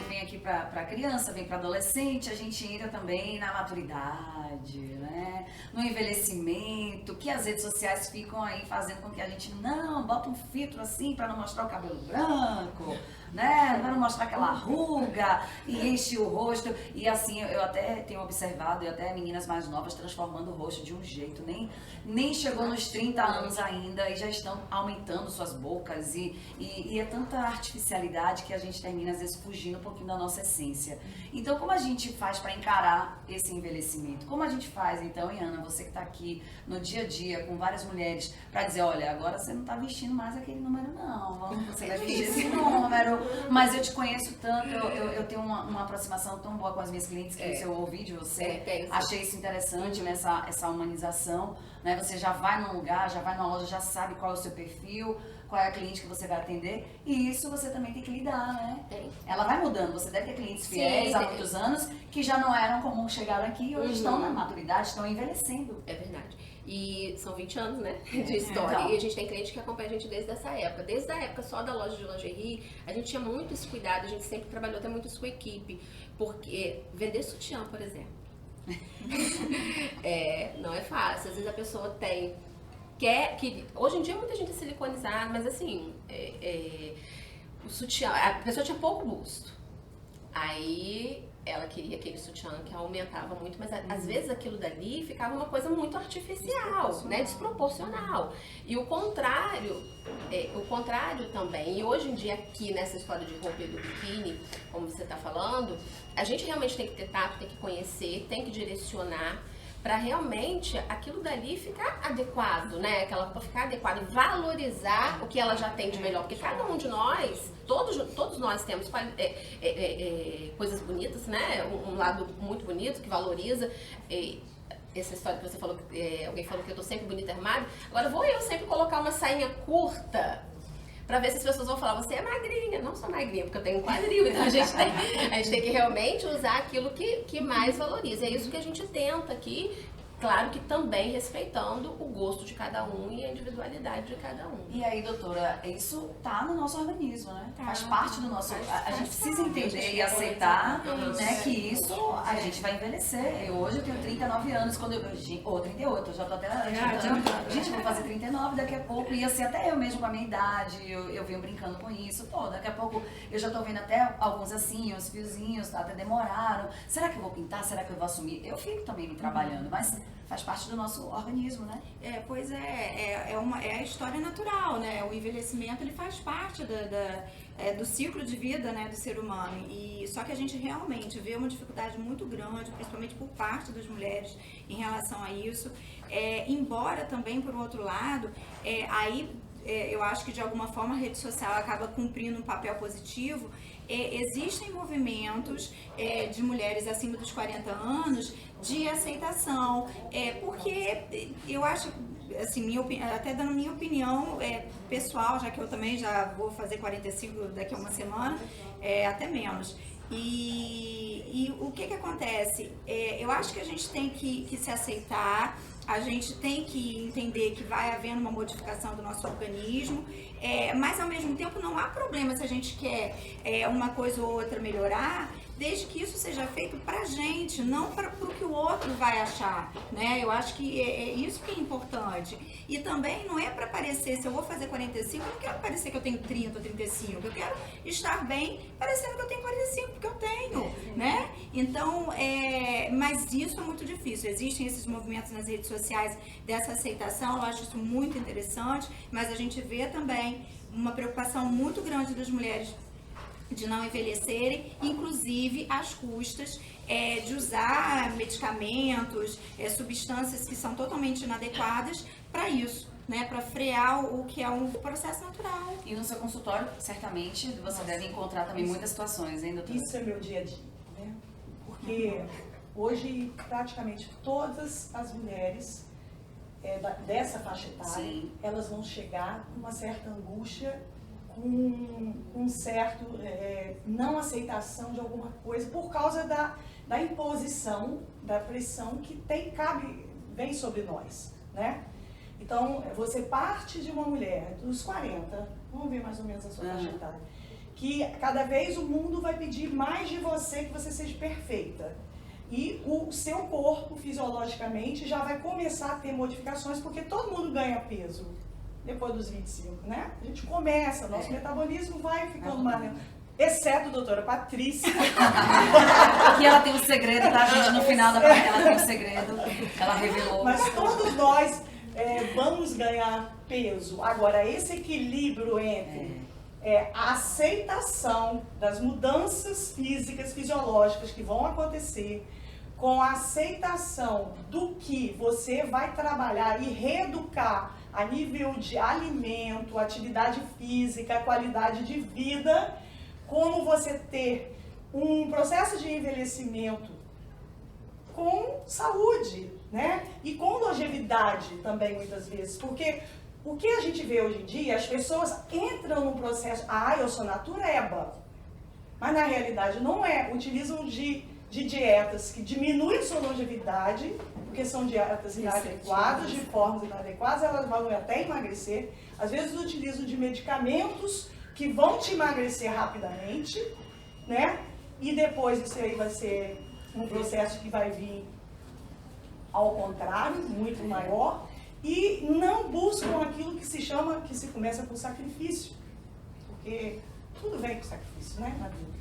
vem aqui para criança, vem para adolescente, a gente entra também na maturidade, né? No envelhecimento, que as redes sociais ficam aí fazendo com que a gente não bota um filtro assim para não mostrar o cabelo branco, né? Para não mostrar aquela ruga e enche o rosto. E assim, eu até tenho observado, e até meninas mais novas transformando o rosto de um jeito, nem chegou nos 30 anos ainda e já estão aumentando suas bocas e é tanta artificialidade que a gente termina às vezes fugindo um pouquinho da nossa essência. Então, como a gente faz para encarar esse envelhecimento? Como a gente faz, então, Ana, você que está aqui no dia a dia com várias mulheres, para dizer, olha, agora você não está vestindo mais aquele número não, você vai vestir esse número, mas eu te conheço tanto, eu tenho uma aproximação tão boa com as minhas clientes que isso eu ouvi de você, achei isso interessante, essa humanização, né? Você já vai num lugar, já vai numa loja, já sabe qual é o seu perfil, qual é a cliente que você vai atender, e isso você também tem que lidar, né? Ela vai mudando, você deve ter clientes fiéis há muitos anos que já não eram comuns, chegaram aqui e hoje estão na maturidade, estão envelhecendo. É verdade. E são 20 anos, né, de história. Então. E a gente tem cliente que acompanha a gente desde essa época. Desde a época só da loja de lingerie, a gente tinha muito esse cuidado, a gente sempre trabalhou até muito isso com a equipe. Porque vender sutiã, por exemplo, não é fácil. Às vezes a pessoa quer que hoje em dia muita gente é siliconizada, mas assim, o sutiã, a pessoa tinha pouco busto. Aí ela queria aquele sutiã que aumentava muito, mas às vezes aquilo dali ficava uma coisa muito artificial, né? Desproporcional. E o contrário também. E hoje em dia aqui nessa história de roupa e do biquíni, como você está falando, a gente realmente tem que ter tato, tem que conhecer, tem que direcionar para realmente aquilo dali ficar adequado, né? Aquela roupa ficar adequada e valorizar o que ela já tem de melhor. Porque cada um de nós, todos nós temos coisas bonitas, né? Um lado muito bonito que valoriza. Essa história que você falou, alguém falou que eu tô sempre bonita armada. Agora vou eu sempre colocar uma sainha curta pra ver se as pessoas vão falar, você é magrinha. Não sou magrinha, porque eu tenho um quadril. Então a gente tem que realmente usar aquilo que mais valoriza. É isso que a gente tenta aqui. Claro que também respeitando o gosto de cada um e a individualidade de cada um. E aí, doutora, isso tá no nosso organismo, né? Faz parte do nosso... A gente precisa entender e aceitar, né, que isso a gente vai envelhecer. Hoje eu tenho 39 anos, ou 38, eu já tô até... Gente, eu vou fazer 39 daqui a pouco, ia ser até eu mesmo com a minha idade, eu venho brincando com isso. Pô, daqui a pouco eu já tô vendo até alguns assim, os fiozinhos até demoraram. Será que eu vou pintar? Será que eu vou assumir? Eu fico também me trabalhando, mas... faz parte do nosso organismo, né? Pois é a história natural, né? O envelhecimento, ele faz parte do ciclo de vida, né, do ser humano. E só que a gente realmente vê uma dificuldade muito grande, principalmente por parte das mulheres, em relação a isso. Embora também, por outro lado, eu acho que de alguma forma a rede social acaba cumprindo um papel positivo. Existem movimentos de mulheres acima dos 40 anos de aceitação, porque eu acho, assim, até dando minha opinião pessoal, já que eu também já vou fazer 45 daqui a uma semana, até menos. E o que acontece? Eu acho que a gente tem que se aceitar, a gente tem que entender que vai havendo uma modificação do nosso organismo, mas ao mesmo tempo não há problema se a gente quer uma coisa ou outra melhorar, desde que isso seja feito pra gente, não para o que o outro vai achar, né? Eu acho que é isso que é importante. E também não é para parecer, se eu vou fazer 45, eu não quero parecer que eu tenho 30 ou 35, eu quero estar bem parecendo que eu tenho 45, porque eu tenho, né? Então, mas isso é muito difícil. Existem esses movimentos nas redes sociais dessa aceitação, eu acho isso muito interessante, mas a gente vê também uma preocupação muito grande das mulheres de não envelhecerem, inclusive às custas de usar medicamentos, substâncias que são totalmente inadequadas para isso, né, para frear o que é um processo natural. E no seu consultório, certamente, você deve encontrar também muitas situações, hein, doutora? Isso é meu dia a dia, né? Porque hoje praticamente todas as mulheres dessa faixa etária, sim, elas vão chegar com uma certa angústia, com um certo não aceitação de alguma coisa por causa da imposição, da pressão que vem sobre nós, né? Então, você parte de uma mulher dos 40, vamos ver mais ou menos a sua faixa etária, que cada vez o mundo vai pedir mais de você, que você seja perfeita. E o seu corpo, fisiologicamente, já vai começar a ter modificações, porque todo mundo ganha peso depois dos 25, né? A gente começa, nosso metabolismo vai ficando mais... Exceto a doutora Patrícia. Aqui ela tem um segredo, tá, gente? No final da parte ela tem um segredo. Ela revelou. Mas todos nós vamos ganhar peso. Agora, esse equilíbrio entre a aceitação das mudanças físicas, fisiológicas que vão acontecer, com a aceitação do que você vai trabalhar e reeducar a nível de alimento, atividade física, qualidade de vida, como você ter um processo de envelhecimento com saúde, né? E com longevidade também, muitas vezes. Porque o que a gente vê hoje em dia, as pessoas entram num processo, eu sou natureba. Mas na realidade não é. Utilizam de dietas que diminuem a sua longevidade, porque são dietas inadequadas, de formas inadequadas, elas vão até emagrecer. Às vezes utilizam de medicamentos que vão te emagrecer rapidamente, né? E depois isso aí vai ser um processo que vai vir ao contrário, muito maior, e não buscam aquilo que se começa por sacrifício, porque tudo vem com sacrifício, né, na vida.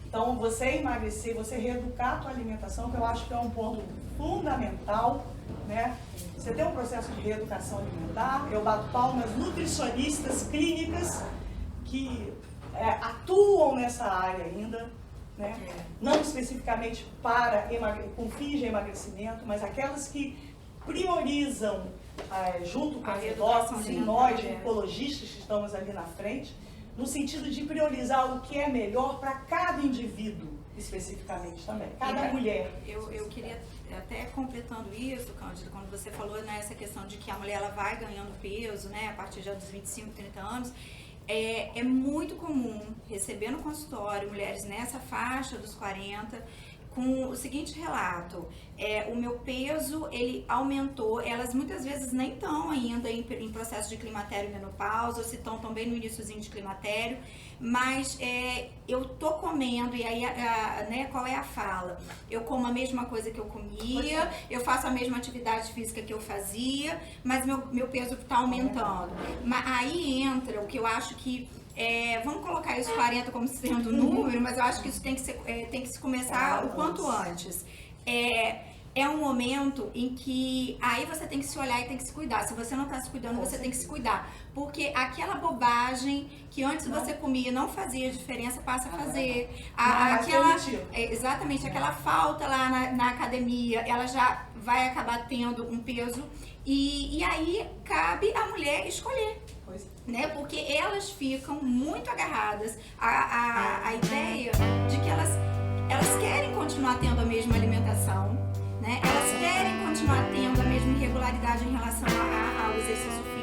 Então, você emagrecer, você reeducar a tua alimentação, que eu acho que é um ponto fundamental, né? Você tem um processo de reeducação alimentar, eu bato palmas, nutricionistas clínicas que atuam nessa área ainda, né? Não especificamente com fins de emagrecimento, mas aquelas que priorizam, junto com nós, ecologistas que estamos ali na frente, no sentido de priorizar o que é melhor para cada indivíduo, especificamente também, cada mulher. Eu queria, até completando isso, Cândida, quando você falou nessa questão de que a mulher ela vai ganhando peso, né, a partir já dos 25, 30 anos, é muito comum receber no consultório mulheres nessa faixa dos 40 com o seguinte relato: o meu peso ele aumentou. Elas muitas vezes nem estão ainda em processo de climatério e menopausa, ou se estão também no iniciozinho de climatério, mas eu tô comendo, e aí né, qual é a fala? Eu como a mesma coisa que eu comia, eu faço a mesma atividade física que eu fazia, mas meu peso está aumentando. Mas aí entra o que eu acho que vamos colocar isso 40 como sendo número, mas eu acho que isso tem que se começar o quanto antes. É um momento em que aí você tem que se olhar e tem que se cuidar. Se você não está se cuidando, você tem que se cuidar. Porque aquela bobagem que antes você comia e não fazia diferença, passa a fazer. Exatamente, aquela falta lá na academia, ela já vai acabar tendo um peso. E aí cabe a mulher escolher. Né? Porque elas ficam muito agarradas à ideia de que elas querem continuar tendo a mesma alimentação, né? Elas querem continuar tendo a mesma irregularidade em relação ao exercício físico.